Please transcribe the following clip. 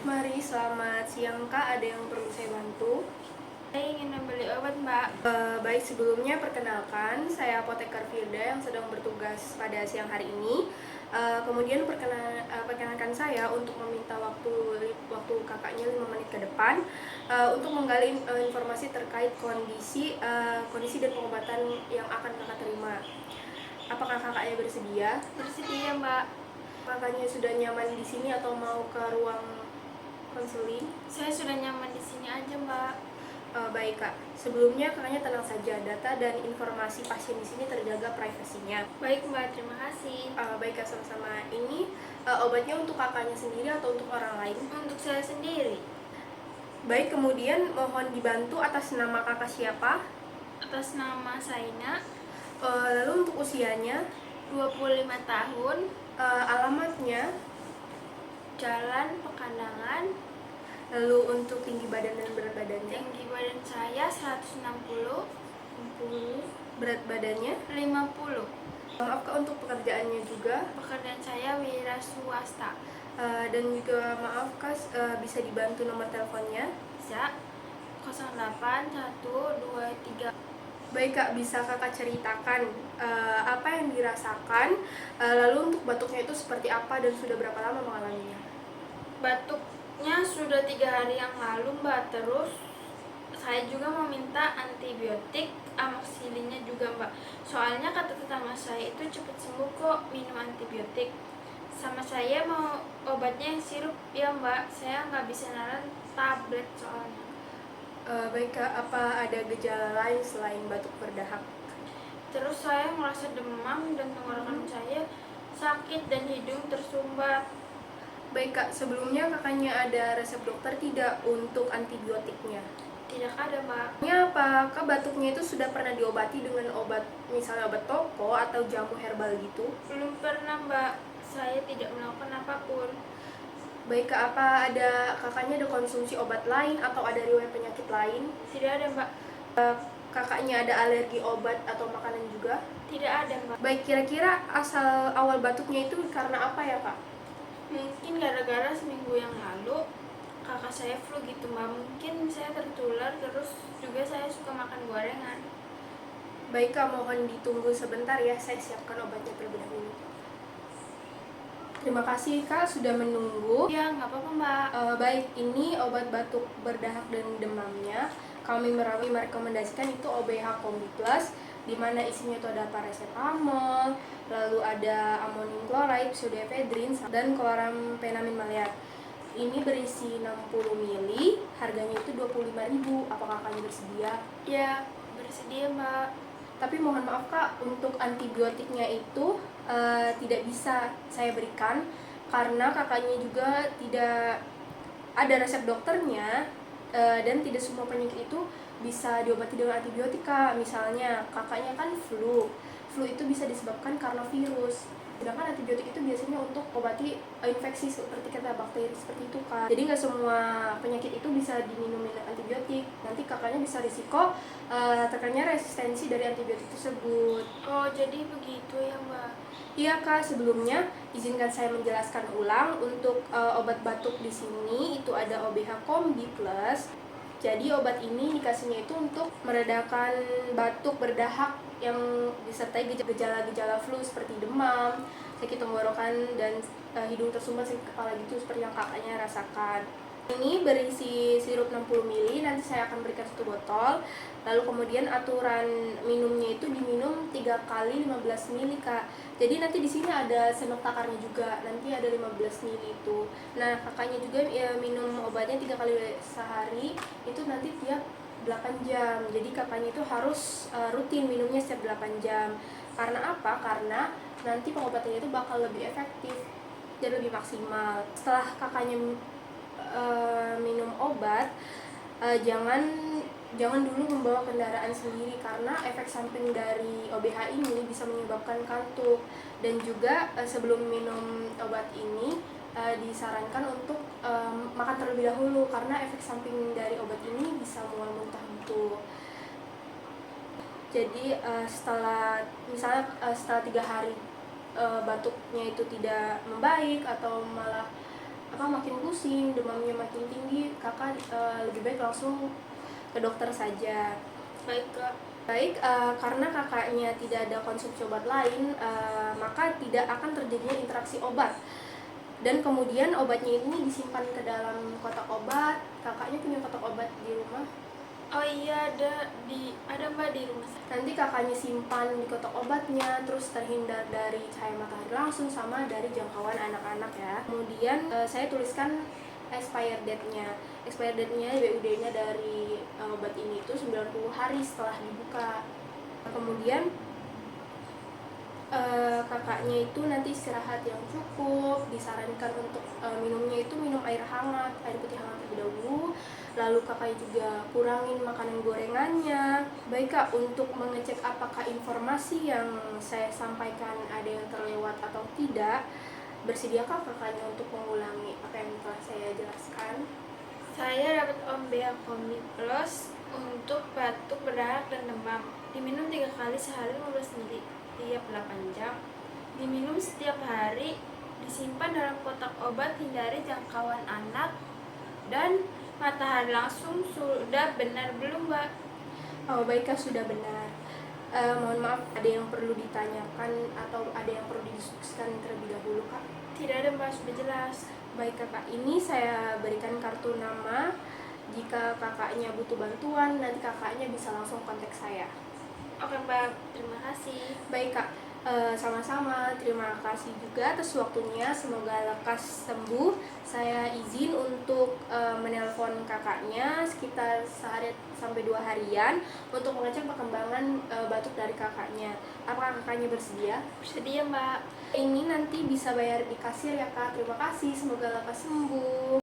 Mari, selamat siang Kak. Ada yang perlu saya bantu? Saya ingin membeli obat, Mbak. Baik, sebelumnya perkenalkan, saya apoteker Firda yang sedang bertugas pada siang hari ini. Kemudian perkenalkan saya untuk meminta waktu kakaknya 5 menit ke depan untuk menggali informasi terkait kondisi dan pengobatan yang akan kakak terima. Apakah kakaknya bersedia? Bersedia, Mbak. Kakaknya sudah nyaman di sini atau mau ke ruang konseling? Saya sudah nyaman di sini aja, Mbak. Baik Kak, sebelumnya kakaknya tenang saja, data dan informasi pasien di sini terjaga privasinya. Baik, Mbak. Terima kasih. Baik Kak, sama-sama. Ini obatnya untuk kakaknya sendiri atau untuk orang lain? Untuk saya sendiri, Baik, kemudian mohon dibantu atas nama kakak siapa? atas nama Saina, Lalu untuk usianya, 25 tahun, alamatnya, Jalan Pekandangan, lalu untuk tinggi badan dan berat badannya, tinggi badan saya 160, 60, berat badannya. 50. Maaf Kak, untuk pekerjaannya juga. Pekerjaan saya wira swasta. Dan juga maaf Kak, bisa dibantu nomor teleponnya? Bisa 08123. Baik Kak, bisa kakak ceritakan apa yang dirasakan, lalu untuk batuknya itu seperti apa dan sudah berapa lama mengalaminya? Batuknya sudah 3 hari yang lalu, Mbak. Terus saya juga meminta antibiotik, amoksilinnya juga, Mbak. Soalnya kata tetangga saya itu cepat sembuh kok minum antibiotik. Sama saya mau obatnya yang sirup ya, Mbak. Saya nggak bisa nahan tablet soalnya. Baik Kak, apa ada gejala lain selain batuk berdahak? Terus saya merasa demam dan tenggorokan saya sakit dan hidung tersumbat. Baik Kak, sebelumnya kakaknya ada resep dokter tidak untuk antibiotiknya? Tidak ada, Mbak. Apakah batuknya itu sudah pernah diobati dengan obat, misalnya obat toko atau jamu herbal gitu? Belum pernah, Mbak. Saya tidak melakukan apapun. Baik Kak, apa kakaknya ada konsumsi obat lain atau ada riwayat penyakit lain? Tidak ada, Mbak. Kakaknya ada alergi obat atau makanan juga? Tidak ada, Mbak. Baik, kira-kira asal awal batuknya itu karena apa ya Kak? Mungkin gara-gara seminggu yang lalu kakak saya flu gitu, Mbak. Mungkin saya tertular, terus juga saya suka makan gorengan. Baik Kak, mohon ditunggu sebentar ya, saya siapkan obatnya terlebih dahulu. Terima kasih Kak sudah menunggu. Ya, nggak apa-apa, Mbak. Baik, ini obat batuk berdahak dan demamnya. Kami merekomendasikan itu OBH Kombi Plus, di mana isinya itu ada paracetamol, lalu ada amonium chloride, pseudoephedrine, dan chlorampheniramine maleat. Ini berisi 60 ml, harganya itu 25.000. Apakah kalian bersedia? Ya, bersedia, Mbak. Tapi mohon maaf Kak, untuk antibiotiknya itu tidak bisa saya berikan karena kakaknya juga tidak ada resep dokternya, dan tidak semua penyakit itu bisa diobati dengan antibiotika. Misalnya kakaknya kan flu itu bisa disebabkan karena virus, sedangkan antibiotik itu biasanya untuk obati infeksi seperti kata bakteri seperti itu Kak. Jadi nggak semua penyakit itu bisa diminumin antibiotik, nanti kakaknya bisa risiko terkena resistensi dari antibiotik tersebut. Oh, jadi begitu ya, Mbak. Iya Kak, sebelumnya izinkan saya menjelaskan ulang untuk obat batuk di sini itu ada OBH Kombi Plus. Jadi obat ini dikasihnya itu untuk meredakan batuk berdahak yang disertai gejala-gejala flu seperti demam, sakit tenggorokan, dan hidung tersumbat, sakit kepala gitu seperti yang kakaknya rasakan. Ini berisi sirup 60 ml, nanti saya akan berikan 1 botol. Lalu kemudian aturan minumnya itu diminum 3 kali 15 ml Kak. Jadi nanti di sini ada sendok takarnya juga, nanti ada 15 ml itu. Nah, kakaknya juga minum obatnya 3 kali sehari, itu nanti tiap 8 jam. Jadi kakaknya itu harus rutin minumnya setiap 8 jam. Karena apa? Karena nanti pengobatannya itu bakal lebih efektif dan lebih maksimal. Setelah kakaknya minum obat, jangan dulu membawa kendaraan sendiri karena efek samping dari OBH ini bisa menyebabkan kantuk. Dan juga sebelum minum obat ini disarankan untuk makan terlebih dahulu karena efek samping dari obat ini bisa mual muntah gitu. Jadi setelah 3 hari batuknya itu tidak membaik atau malah makin pusing, demamnya makin tinggi, kakak lebih baik langsung ke dokter saja. Baik Kak. Baik, karena kakaknya tidak ada konsumsi obat lain, maka tidak akan terjadinya interaksi obat. Dan kemudian obatnya ini disimpan ke dalam kotak obat. Kakaknya punya kotak obat di rumah. Oh iya, ada Mbak di rumah saya. Nanti kakaknya simpan di kotak obatnya, terus terhindar dari cahaya matahari langsung sama dari jangkauan anak-anak ya. Kemudian saya tuliskan expired date-nya. Expired date-nya BUD-nya dari obat ini itu 90 hari setelah dibuka. Kemudian kakaknya itu nanti istirahat yang cukup, disarankan untuk minumnya itu minum air hangat, air putih hangat terlebih dahulu. Lalu kakaknya juga kurangin makanan gorengannya. Baik Kak, untuk mengecek apakah informasi yang saya sampaikan ada yang terlewat atau tidak, bersediakah kakaknya untuk mengulangi apa yang telah saya jelaskan? Saya dapat OBH Kombi Plus untuk batuk, berdarah, dan demam. Diminum 3 kali sehari 15 ml tiap 8 jam. Diminum setiap hari, disimpan dalam kotak obat, hindari jangkauan anak, dan matahari langsung. Sudah benar belum Mbak? Oh baik Kak, sudah benar. Mohon maaf, ada yang perlu ditanyakan atau ada yang perlu didiskusikan terlebih dahulu Kak? Tidak ada Mbak, sudah jelas. Baik kakak, ini saya berikan kartu nama. Jika kakaknya butuh bantuan, nanti kakaknya bisa langsung kontak saya. Oke Mbak, terima kasih. Baik kak, sama-sama. Terima kasih juga atas waktunya. Semoga lekas sembuh. Saya izin untuk menelpon kakaknya sekitar sehari sampai 2 harian untuk mengecek perkembangan batuk dari kakaknya. Apakah kakaknya bersedia? Bersedia Mbak. Ini nanti bisa bayar di kasir ya kak. Terima kasih. Semoga lekas sembuh.